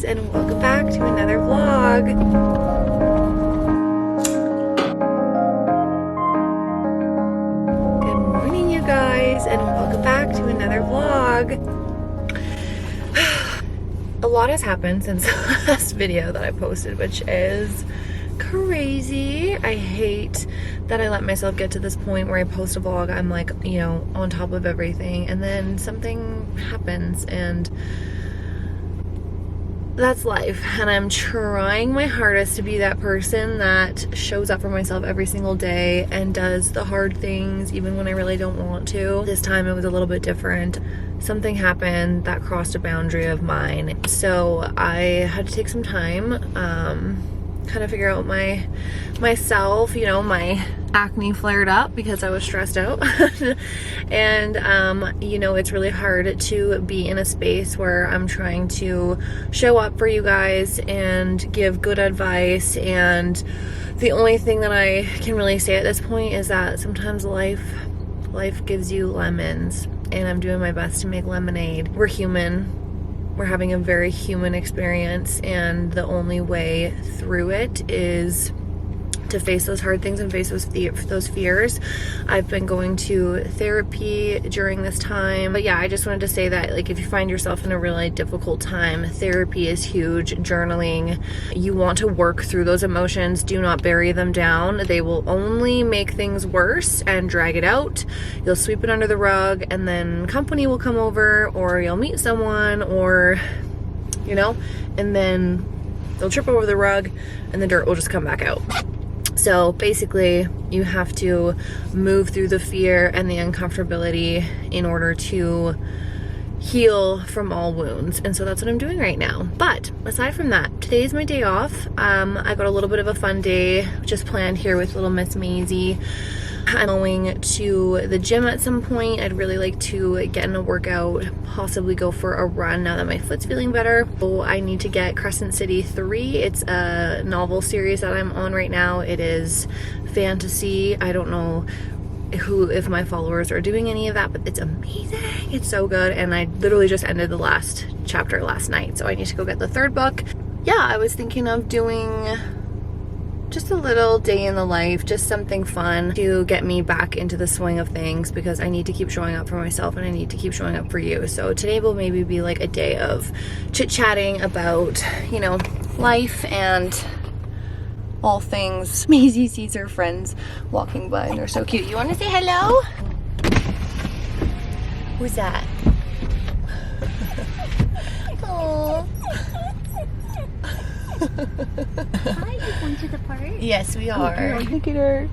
guys, and welcome back to another vlog. Good morning, you guys, and welcome back to another vlog. A lot has happened since the last video that I posted, which is crazy. I hate that I let myself get to this point where I post a vlog, I'm like, you know, on top of everything, and then something happens, and that's life. And I'm trying my hardest to be that person that shows up for myself every single day and does the hard things even when I really don't want to. This time it was a little bit different. Something happened that crossed a boundary of mine, so I had to take some time, kind of figure out myself. You know, my acne flared up because I was stressed out. And you know, it's really hard to be in a space where I'm trying to show up for you guys and give good advice, and the only thing that I can really say at this point is that sometimes life gives you lemons, and I'm doing my best to make lemonade. We're human. We're having a very human experience, and the only way through it is to face those hard things and face those fears. I've been going to therapy during this time, but yeah, I just wanted to say that, like, if you find yourself in a really difficult time, therapy is huge. Journaling, you want to work through those emotions. Do not bury them down. They will only make things worse and drag it out. You'll sweep it under the rug, and then company will come over, or you'll meet someone, or, you know, and then they'll trip over the rug and the dirt will just come back out. So basically, you have to move through the fear and the uncomfortability in order to heal from all wounds. And so that's what I'm doing right now. But aside from that, today is my day off. I got a little bit of a fun day just planned here with little Miss Maisie. I'm going to the gym at some point. I'd really like to get in a workout, possibly go for a run now that my foot's feeling better. So I need to get Crescent City 3. It's a novel series that I'm on right now. It is fantasy. I don't know if my followers are doing any of that, but it's amazing. It's so good, and I literally just ended the last chapter last night, so I need to go get the third book. Yeah, I was thinking of doing just a little day in the life, just something fun to get me back into the swing of things, because I need to keep showing up for myself and I need to keep showing up for you. So today will maybe be like a day of chit-chatting about, you know, life and all things. Maisie sees her friends walking by and they're so cute. You want to say hello? Who's that? Oh. Hi, you going to the park? Yes, we are. Look at her.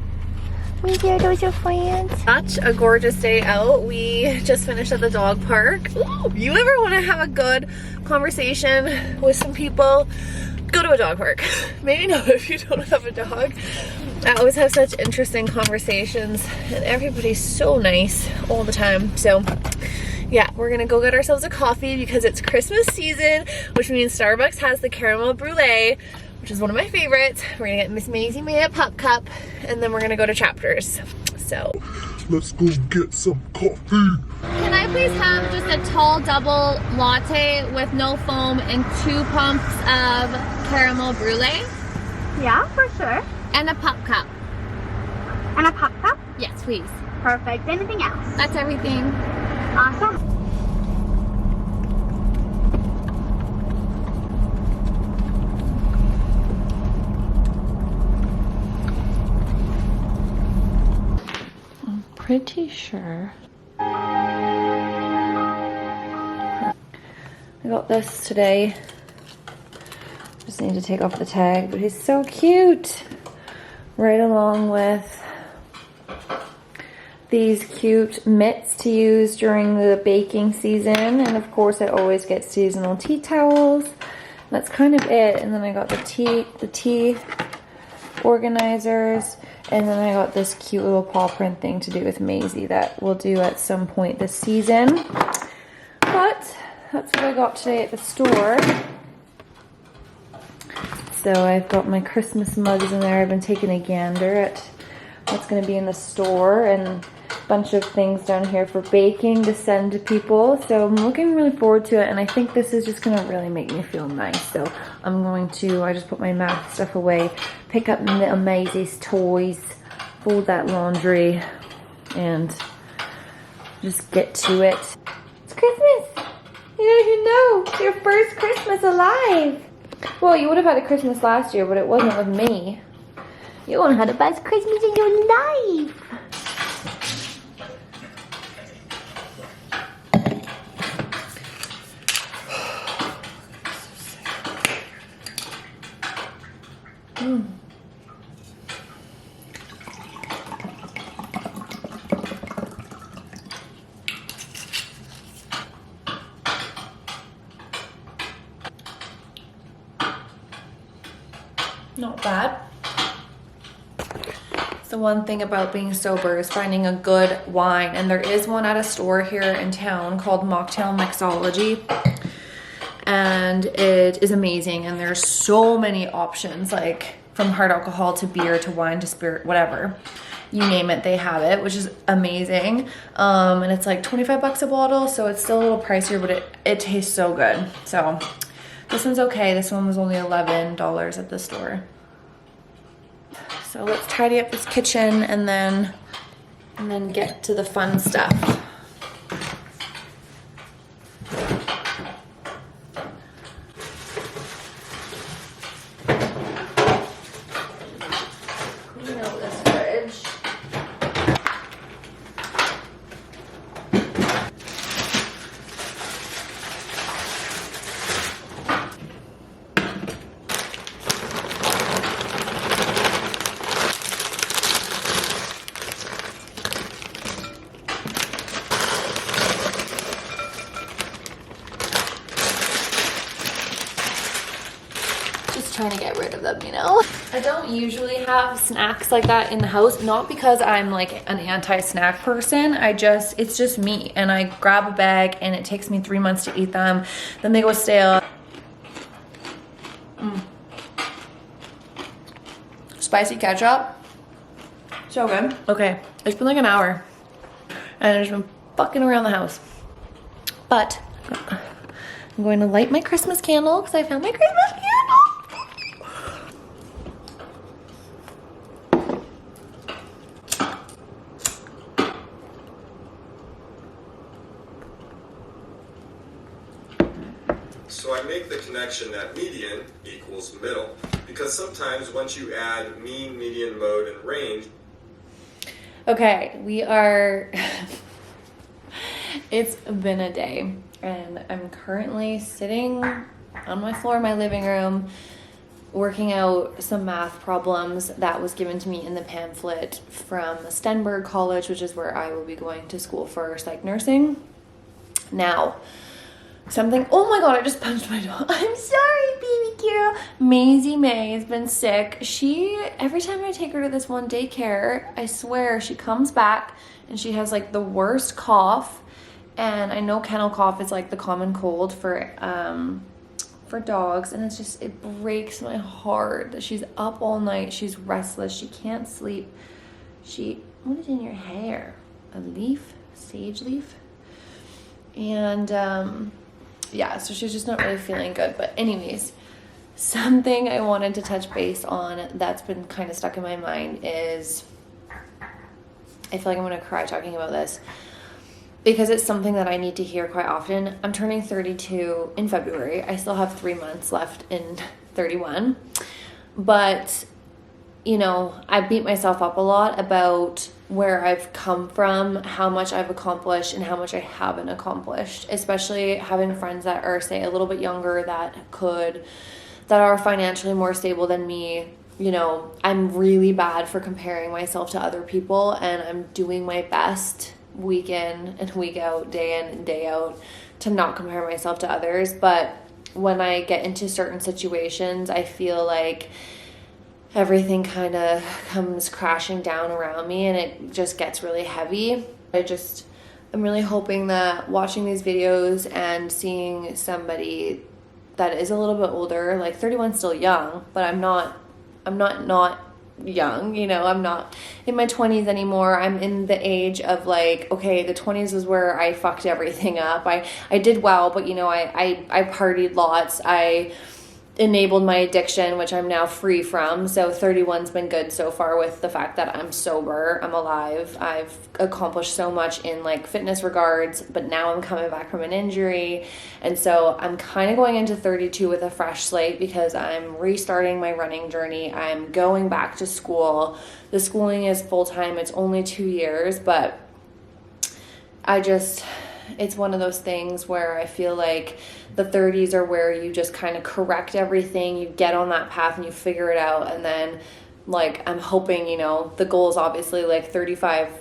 Wait, are those your friends? Such a gorgeous day out. We just finished at the dog park. Ooh, you ever want to have a good conversation with some people? Go to a dog park. Maybe not if you don't have a dog. I always have such interesting conversations, and everybody's so nice all the time. So yeah, we're gonna go get ourselves a coffee because it's Christmas season, which means Starbucks has the caramel brulee, which is one of my favorites. We're gonna get Miss Maisie made a pup cup, and then we're gonna go to Chapters. So let's go get some coffee. Can I please have just a tall double latte with no foam and 2 pumps of caramel brulee? Yeah, for sure. And a pup cup. And a pop cup? Yes, please. Perfect. Anything else? That's everything. Awesome. I'm pretty sure. I got this today. Just need to take off the tag, but he's so cute. Right along with these cute mitts to use during the baking season, and of course I always get seasonal tea towels. That's kind of it. And then I got the tea organizers, and then I got this cute little paw print thing to do with Maisie that we'll do at some point this season. But that's what I got today at the store. So I've got my Christmas mugs in there. I've been taking a gander at what's going to be in the store, and bunch of things down here for baking to send to people. So I'm looking really forward to it, and I think this is just gonna really make me feel nice. So I'm going to, I just put my math stuff away, pick up little Maisie's toys, fold that laundry, and just get to it. It's Christmas! You don't even know! Your first Christmas alive! Well, you would have had a Christmas last year, but it wasn't with me. You won't have had the best Christmas in your life! Not bad. The one thing about being sober is finding a good wine, and there is one at a store here in town called Mocktail Mixology, and it is amazing. And there's so many options, like from hard alcohol to beer to wine to spirit, whatever you name it, they have it, which is amazing. And it's like 25 bucks a bottle, so it's still a little pricier, but it tastes so good. So this one's okay. This one was only $11 at the store. So let's tidy up this kitchen and then get to the fun stuff. Clean out this fridge. Trying to get rid of them, you know. I don't usually have snacks like that in the house, not because I'm like an anti-snack person. It's just me, and I grab a bag and it takes me 3 months to eat them, then they go stale. Spicy ketchup, so good. Okay, it's been like an hour and I've just been fucking around the house, but I'm going to light my Christmas candle because I found my Christmas candle. So I make the connection that median equals middle, because sometimes once you add mean, median, mode, and range. Okay, we are, it's been a day, and I'm currently sitting on my floor in my living room working out some math problems that was given to me in the pamphlet from Stenberg College, which is where I will be going to school for psych nursing. Now, oh my god, I just punched my dog. I'm sorry, baby girl. Maisie May has been sick. Every time I take her to this one daycare, I swear she comes back and she has like the worst cough. And I know kennel cough is like the common cold for dogs, and it breaks my heart that she's up all night. She's restless. She can't sleep. What is in your hair? A leaf? Sage leaf? And yeah, so she's just not really feeling good. But anyways, something I wanted to touch base on that's been kind of stuck in my mind is, I feel like I'm gonna cry talking about this because it's something that I need to hear quite often. I'm turning 32 in February. I still have 3 months left in 31. But, you know, I beat myself up a lot about where I've come from, how much I've accomplished, and how much I haven't accomplished, especially having friends that are, say, a little bit younger that are financially more stable than me. You know, I'm really bad for comparing myself to other people, and I'm doing my best week in and week out, day in and day out, to not compare myself to others. But when I get into certain situations, I feel like everything kind of comes crashing down around me and it just gets really heavy. I'm really hoping that watching these videos and seeing somebody that is a little bit older, like 31's still young, but I'm not young, you know, I'm not in my 20s anymore. I'm in the age of like, okay, the 20s is where I fucked everything up. I did well, but you know, I partied lots. I enabled my addiction, which I'm now free from. So 31's been good so far with the fact that I'm sober, I'm alive. I've accomplished so much in like fitness regards, but now I'm coming back from an injury. And so I'm kind of going into 32 with a fresh slate because I'm restarting my running journey. I'm going back to school. The schooling is full-time. It's only 2 years, but it's one of those things where I feel like the 30s are where you just kind of correct everything, you get on that path and you figure it out. And then like, I'm hoping, you know, the goal is obviously like 35,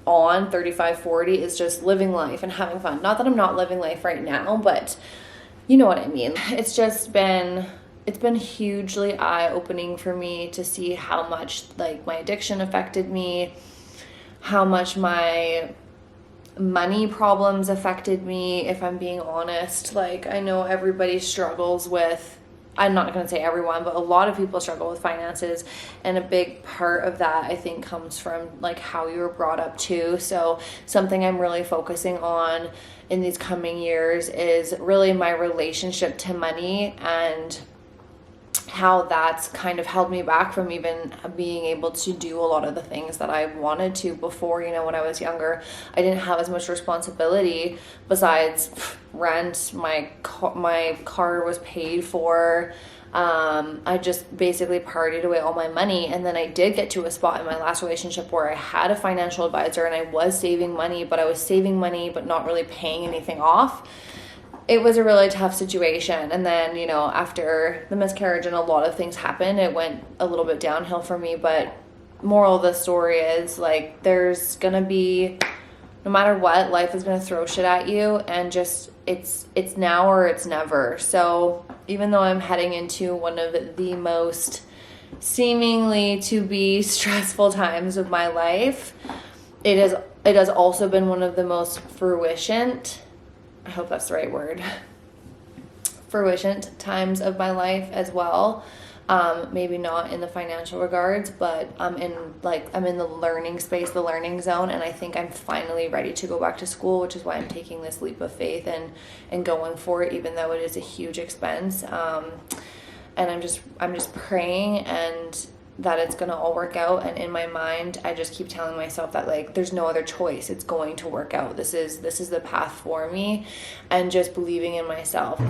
40 is just living life and having fun. Not that I'm not living life right now, but you know what I mean. It's been hugely eye-opening for me to see how much like my addiction affected me, how much my money problems affected me, if I'm being honest. Like, I know everybody struggles with, I'm not going to say everyone, but a lot of people struggle with finances, and a big part of that I think comes from like how you were brought up too. So something I'm really focusing on in these coming years is really my relationship to money and how that's kind of held me back from even being able to do a lot of the things that I wanted to before. You know, when I was younger, I didn't have as much responsibility besides rent. My car was paid for. I just basically partied away all my money. And then I did get to a spot in my last relationship where I had a financial advisor and I was saving money, but I was saving money but not really paying anything off. It was a really tough situation. And then, you know, after the miscarriage and a lot of things happened, it went a little bit downhill for me. But moral of the story is like, there's going to be, no matter what, life is going to throw shit at you, and just it's now or it's never. So even though I'm heading into one of the most seemingly to be stressful times of my life, it has also been one of the most fruition, I hope that's the right word, fruition times of my life as well. Maybe not in the financial regards, but I'm in the learning space, the learning zone, and I think I'm finally ready to go back to school, which is why I'm taking this leap of faith and going for it, even though it is a huge expense. And I'm just praying and that it's gonna all work out. And in my mind, I just keep telling myself that like there's no other choice. It's going to work out. This is the path for me, and just believing in myself.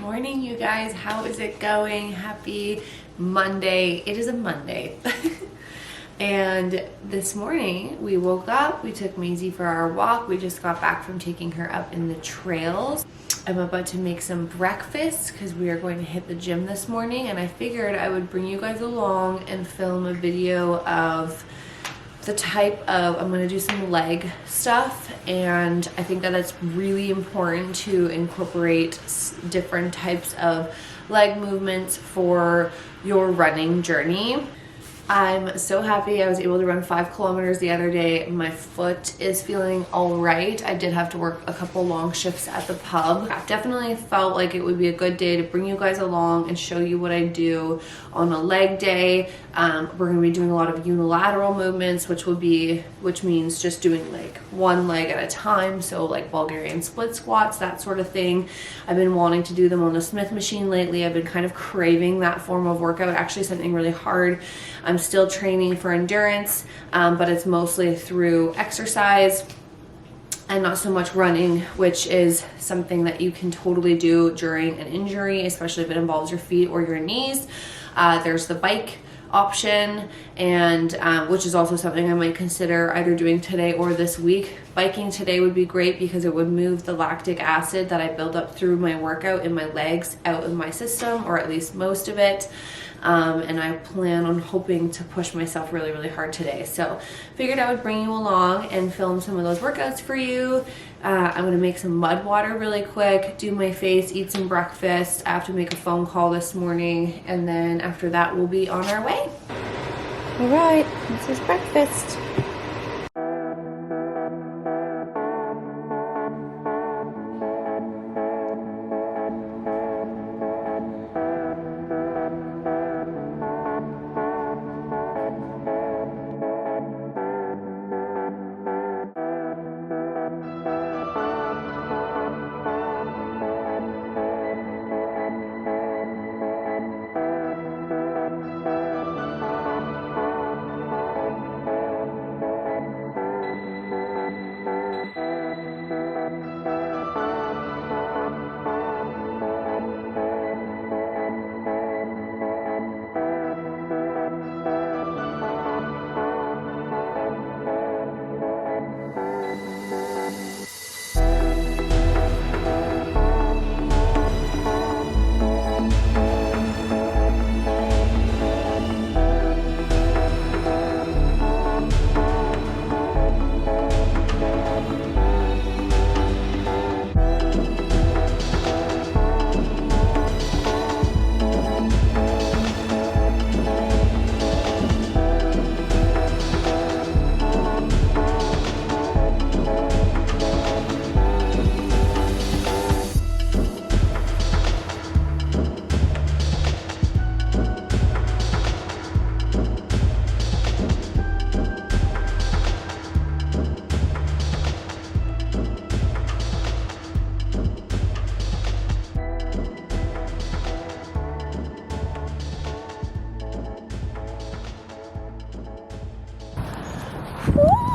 Morning, you guys. How is it going? Happy Monday. It is a Monday. And this morning we woke up, we took Maisie for our walk. We just got back from taking her up in the trails. I'm about to make some breakfast because we are going to hit the gym this morning, and I figured I would bring you guys along and film a video of the type of, I'm going to do some leg stuff, and I think that it's really important to incorporate different types of leg movements for your running journey. I'm so happy I was able to run 5 kilometers the other day. My foot is feeling all right. I did have to work a couple long shifts at the pub. I definitely felt like it would be a good day to bring you guys along and show you what I do on a leg day. We're gonna be doing a lot of unilateral movements, which means just doing like one leg at a time. So like Bulgarian split squats, that sort of thing. I've been wanting to do them on the Smith machine lately. I've been kind of craving that form of workout, actually something really hard. I'm still training for endurance, but it's mostly through exercise and not so much running, which is something that you can totally do during an injury, especially if it involves your feet or your knees. There's the bike option, and which is also something I might consider either doing today or this week. Biking today would be great because it would move the lactic acid that I build up through my workout in my legs out of my system, or at least most of it. And I plan on hoping to push myself really, really hard today. So figured I would bring you along and film some of those workouts for you. I'm gonna make some mud water really quick, do my face, eat some breakfast. I have to make a phone call this morning, and then after that we'll be on our way. All right, this is breakfast.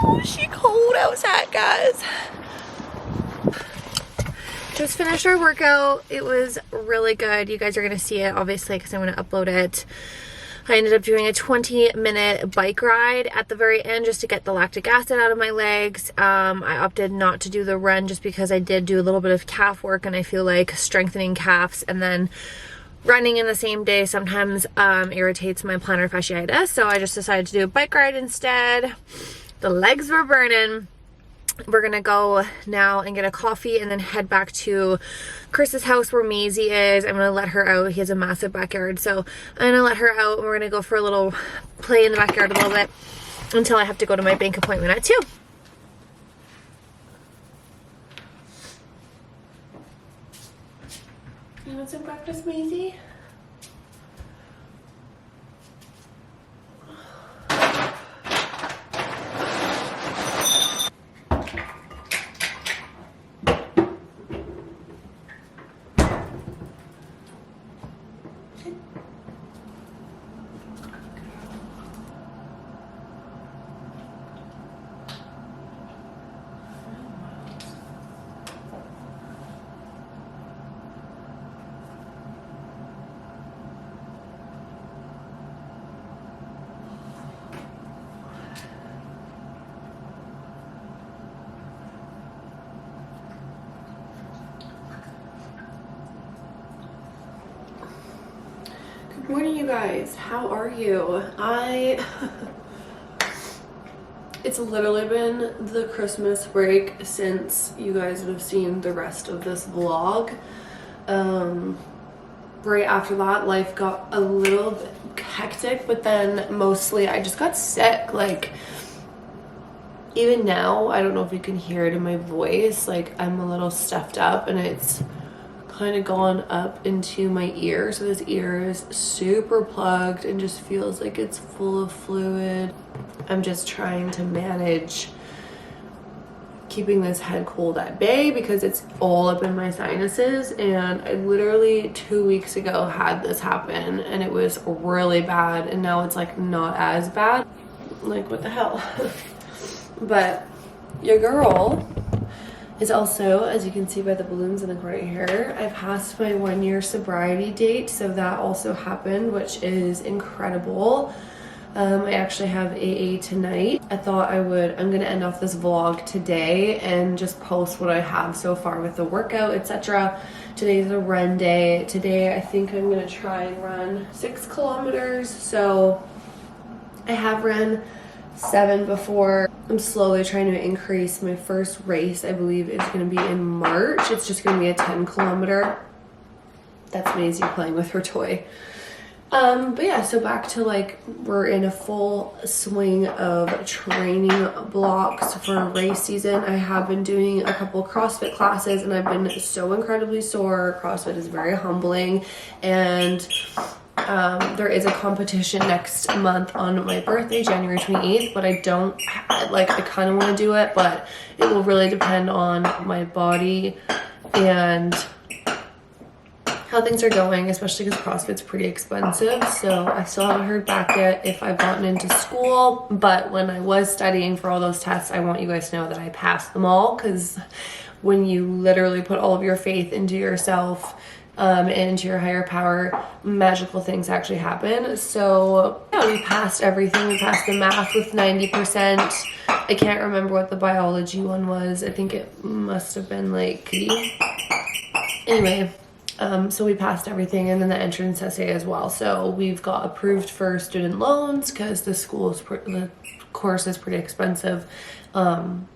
Ooh, she cold outside, guys. Just finished our workout. It was really good. You guys are gonna see it obviously because I'm gonna upload it. I ended up doing a 20-minute bike ride at the very end just to get the lactic acid out of my legs. I opted not to do the run just because I did do a little bit of calf work, and I feel like strengthening calves and then running in the same day sometimes irritates my plantar fasciitis. So I just decided to do a bike ride instead. The legs were burning. We're gonna go now and get a coffee and then head back to Chris's house where Maisie is. I'm gonna let her out. He has a massive backyard, so I'm gonna let her out and we're gonna go for a little play in the backyard a little bit until I have to go to my bank appointment at 2. You want some breakfast, Maisie? Good morning, you guys. How are you? It's literally been the Christmas break since you guys would have seen the rest of this vlog. Right after that, life got a little bit hectic, but then mostly I just got sick. Like, even now, I don't know if you can hear it in my voice, like I'm a little stuffed up and it's kind of gone up into my ear, so this ear is super plugged and just feels like it's full of fluid. I'm just trying to manage keeping this head cold at bay because it's all up in my sinuses, and I literally 2 weeks ago had this happen and it was really bad, and now it's like not as bad. Like, what the hell? But your girl is also, as you can see by the balloons in the corner here, I passed my 1-year sobriety date, so that also happened, which is incredible. I actually have AA tonight. I thought I'm gonna end off this vlog today and just post what I have so far with the workout, etc. Today's a run day. Today I think I'm gonna try and run 6 kilometers. So I have run 7 before. I'm slowly trying to increase. My first race, I believe, is going to be in March. It's just going to be a 10-kilometer. That's Maisie playing with her toy. But yeah, so back to like, we're in a full swing of training blocks for race season. I have been doing a couple CrossFit classes and I've been so incredibly sore. CrossFit is very humbling, and there is a competition next month on my birthday, January 28th, but I kind of want to do it, but it will really depend on my body and how things are going, especially because CrossFit's pretty expensive. So I still haven't heard back yet if I've gotten into school, but when I was studying for all those tests, I want you guys to know that I passed them all, because when you literally put all of your faith into yourself and into your higher power, magical things actually happen. So yeah, we passed everything. We passed the math with 90%. I can't remember what the biology one was. I think it must have been like anyway. So we passed everything, and then the entrance essay as well. So we've got approved for student loans because the course is pretty expensive. And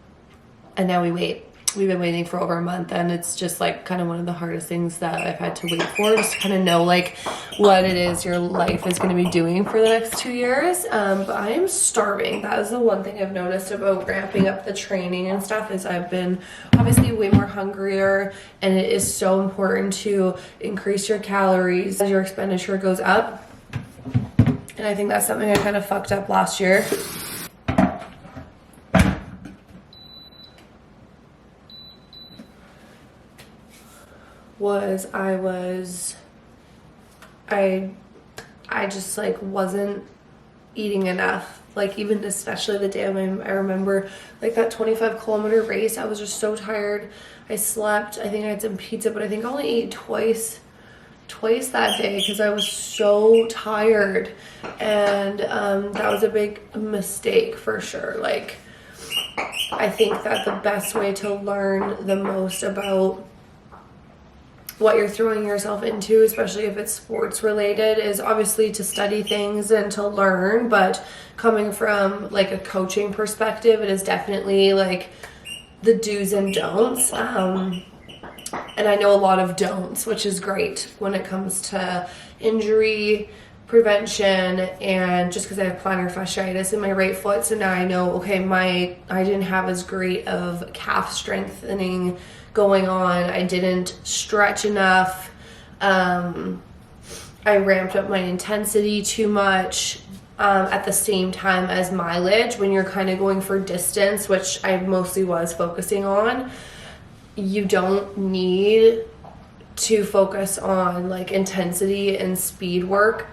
now we wait. We've been waiting for over a month, and it's just like kind of one of the hardest things that I've had to wait for, just to kind of know like what it is your life is going to be doing for the next 2 years. But I am starving. That is the one thing I've noticed about ramping up the training and stuff, is I've been obviously way more hungrier, and it is so important to increase your calories as your expenditure goes up. And I think that's something I kind of fucked up last year. I just like wasn't eating enough, like even especially the day of I remember like that 25-kilometer race. I was just so tired. I slept, I think I had some pizza, but I think I only ate twice that day because I was so tired, and that was a big mistake for sure. Like, I think that the best way to learn the most about what you're throwing yourself into, especially if it's sports related, is obviously to study things and to learn. But coming from like a coaching perspective, it is definitely like the do's and don'ts. And I know a lot of don'ts, which is great when it comes to injury prevention, and just because I have plantar fasciitis in my right foot, so now I know, okay, I didn't have as great of calf strengthening going on. I didn't stretch enough. I ramped up my intensity too much at the same time as mileage. When you're kind of going for distance, which I mostly was focusing on, you don't need to focus on like intensity and speed work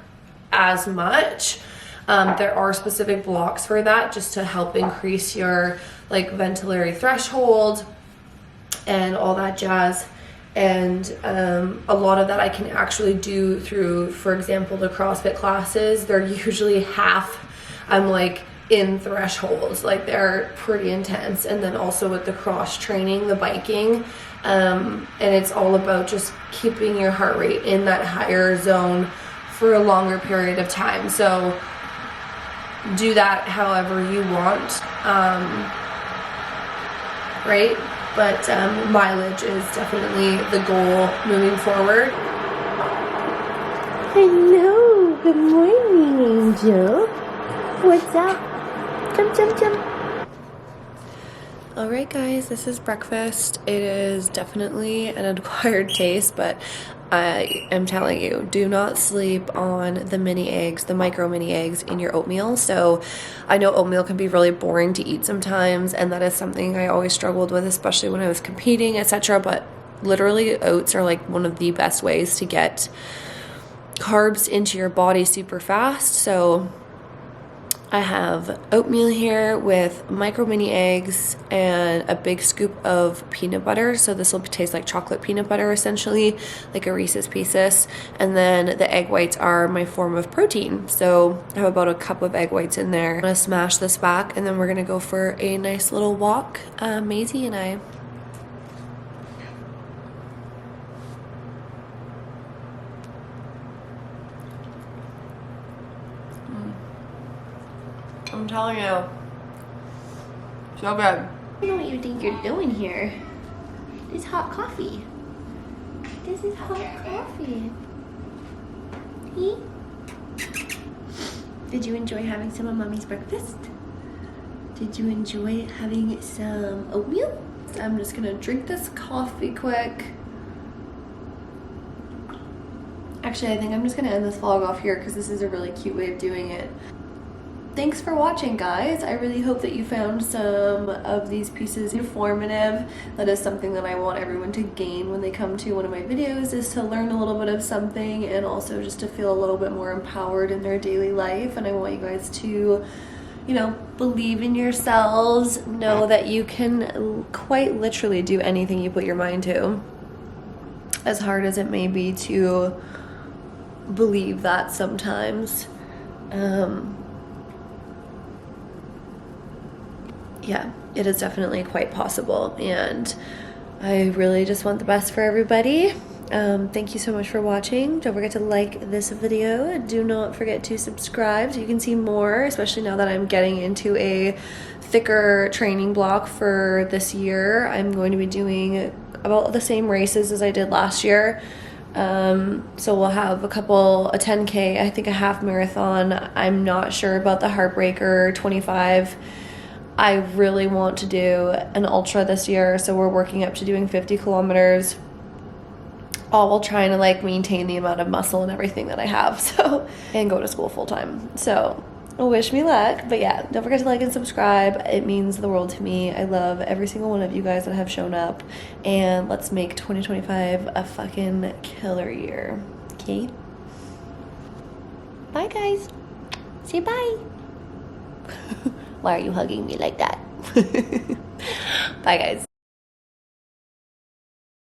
as much. There are specific blocks for that, just to help increase your like ventilatory threshold and all that jazz. And a lot of that I can actually do through, for example, the CrossFit classes. They're usually half, I'm like in thresholds, like they're pretty intense. And then also with the cross training, the biking, and it's all about just keeping your heart rate in that higher zone for a longer period of time. So do that however you want, right? But mileage is definitely the goal moving forward. Hello, good morning, Angel. What's up? Jump. Alright guys, this is breakfast. It is definitely an acquired taste, but I am telling you, do not sleep on the mini eggs, the micro mini eggs in your oatmeal. So I know oatmeal can be really boring to eat sometimes, and that is something I always struggled with, especially when I was competing, etc. But literally oats are like one of the best ways to get carbs into your body super fast. So I have oatmeal here with micro mini eggs and a big scoop of peanut butter. So this will taste like chocolate peanut butter, essentially, like a Reese's Pieces. And then the egg whites are my form of protein. So I have about a cup of egg whites in there. I'm gonna smash this back, and then we're gonna go for a nice little walk, Maisie and I. I'm telling you, So good. I don't know what you think you're doing here. This is hot coffee. This is hot coffee. Hey? Did you enjoy having some of Mommy's breakfast? Did you enjoy having some oatmeal? I'm just gonna drink this coffee quick. Actually, I think I'm just gonna end this vlog off here because this is a really cute way of doing it. Thanks for watching, guys. I really hope that you found some of these pieces informative. That is something that I want everyone to gain when they come to one of my videos, is to learn a little bit of something and also just to feel a little bit more empowered in their daily life. And I want you guys to, you know, believe in yourselves, know that you can quite literally do anything you put your mind to. As hard as it may be to believe that sometimes. Yeah, it is definitely quite possible, and I really just want the best for everybody. Thank you so much for watching. Don't forget to like this video. Do not forget to subscribe so you can see more, especially now that I'm getting into a thicker training block for this year. I'm going to be doing about the same races as I did last year. So we'll have a 10K, I think a half marathon. I'm not sure about the Heartbreaker 25. I really want to do an ultra this year, so we're working up to doing 50 kilometers, all trying to like maintain the amount of muscle and everything that I have, so, and go to school full time. So wish me luck. But yeah, don't forget to like and subscribe. It means the world to me. I love every single one of you guys that have shown up, and let's make 2025 a fucking killer year. Okay, bye guys. Say bye. Why are you hugging me like that? Bye guys.